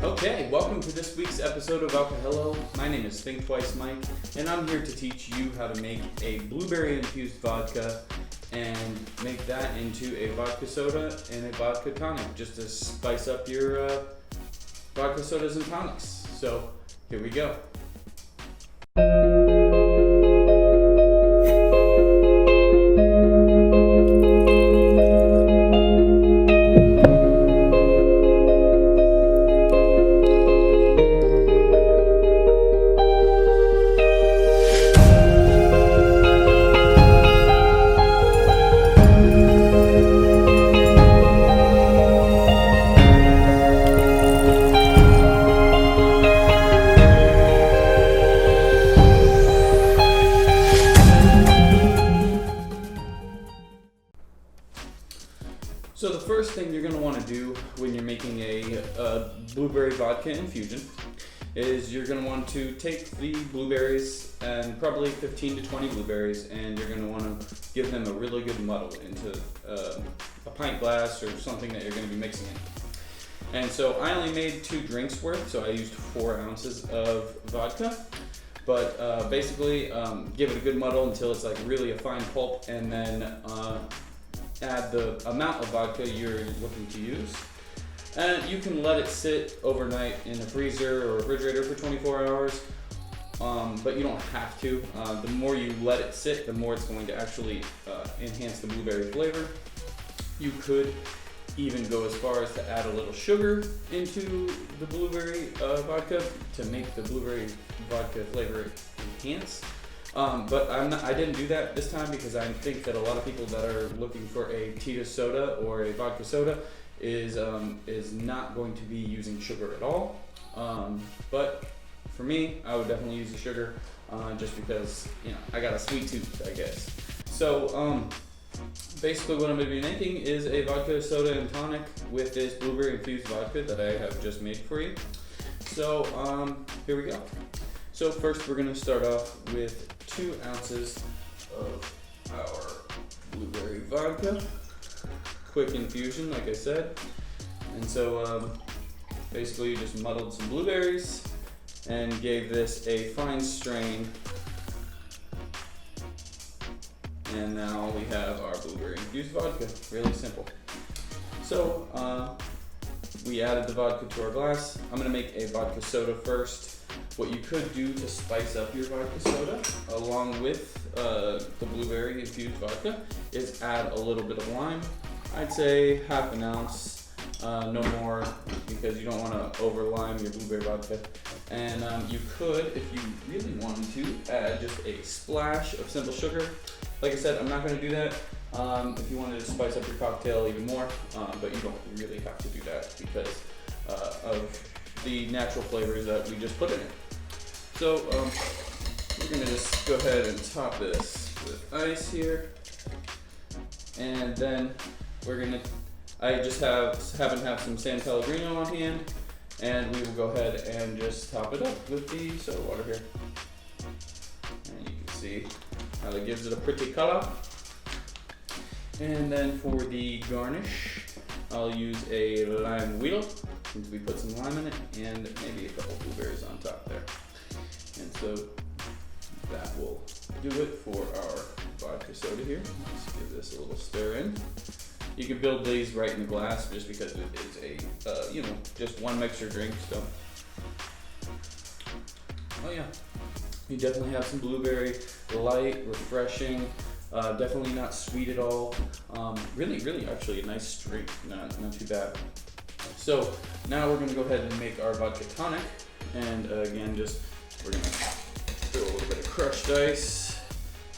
Okay, welcome to this week's episode of ALCOHELLO. My name is Think Twice Mike, and I'm here to teach you how to make a blueberry infused vodka and make that into a vodka soda and a vodka tonic, just to spice up your vodka sodas and tonics. So here we go. So the first thing you're going to want to do when you're making a blueberry vodka infusion is you're going to want to take the blueberries, and probably 15 to 20 blueberries, and you're going to want to give them a really good muddle into a pint glass or something that you're going to be mixing in. And so I only made 2 drinks worth, so I used 4 ounces of vodka. But basically give it a good muddle until it's like really a fine pulp, and then add the amount of vodka you're looking to use. And you can let it sit overnight in a freezer or refrigerator for 24 hours, but you don't have to. The more you let it sit, the more it's going to actually enhance the blueberry flavor. You could even go as far as to add a little sugar into the blueberry vodka to make the blueberry vodka flavor enhance. But I didn't do that this time because I think that a lot of people that are looking for a Tito soda or a vodka soda is not going to be using sugar at all. But for me, I would definitely use the sugar just because, you know, I got a sweet tooth, I guess. So basically what I'm going to be making is a vodka soda and tonic with this blueberry infused vodka that I have just made for you. So here we go. So first we're going to start off with 2 ounces of our blueberry vodka. Quick infusion, like I said. And so basically you just muddled some blueberries and gave this a fine strain. And now we have our blueberry infused vodka. Really simple. So we added the vodka to our glass. I'm going to make a vodka soda first. What you could do to spice up your vodka soda along with the blueberry infused vodka is add a little bit of lime. I'd say half an ounce, no more, because you don't want to over lime your blueberry vodka. And you could, if you really wanted to, add just a splash of simple sugar. Like I said, I'm not going to do that if you wanted to spice up your cocktail even more, but you don't really have to do that because of the natural flavors that we just put in it. So we're going to just go ahead and top this with ice here, and then we're going to, I just happen to have some San Pellegrino on hand, and we will go ahead and just top it up with the soda water here. And you can see how that gives it a pretty color. And then for the garnish, I'll use a lime wheel, since we put some lime in it, and maybe a couple blueberries on top there. And so that will do it for our vodka soda here. Let's give this a little stir in. You can build these right in the glass just because it is a, just one mixer drink. So, oh yeah, you definitely have some blueberry, light, refreshing, definitely not sweet at all. Really actually a nice drink, not too bad. So now we're going to go ahead and make our vodka tonic, and again, we're going to throw a little bit of crushed ice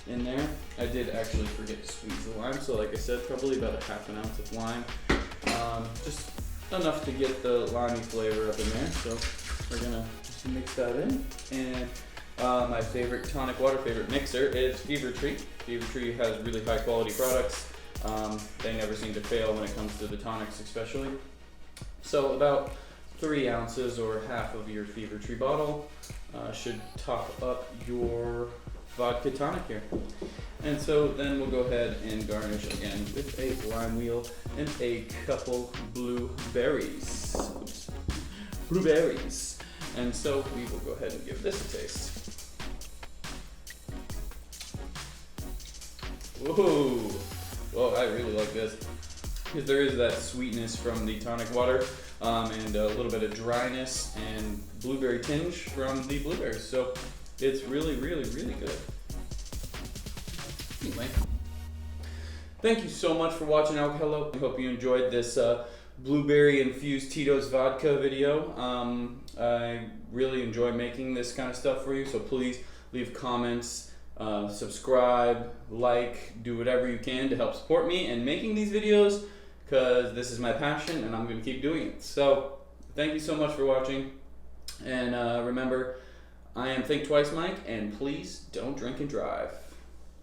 in there. I did actually forget to squeeze the lime, so like I said, probably about a half an ounce of lime, just enough to get the limey flavor up in there. So we're going to just mix that in, and my favorite tonic water, favorite mixer is Fever Tree. Fever Tree has really high quality products. They never seem to fail when it comes to the tonics especially. So about 3 ounces or half of your Fever Tree bottle should top up your vodka tonic here. And so then we'll go ahead and garnish again with a lime wheel and a couple blueberries. Oops. Blueberries. And so we will go ahead and give this a taste. Whoa! Well, I really like this because there is that sweetness from the tonic water and a little bit of dryness and blueberry tinge from the blueberries. So it's really, really, really good. Anyway, thank you so much for watching ALCOHELLO. I hope you enjoyed this blueberry infused Tito's vodka video. I really enjoy making this kind of stuff for you, so please leave comments, subscribe, like, do whatever you can to help support me in making these videos, because this is my passion and I'm going to keep doing it. So thank you so much for watching, and remember, I am Think Twice Mike, and please don't drink and drive.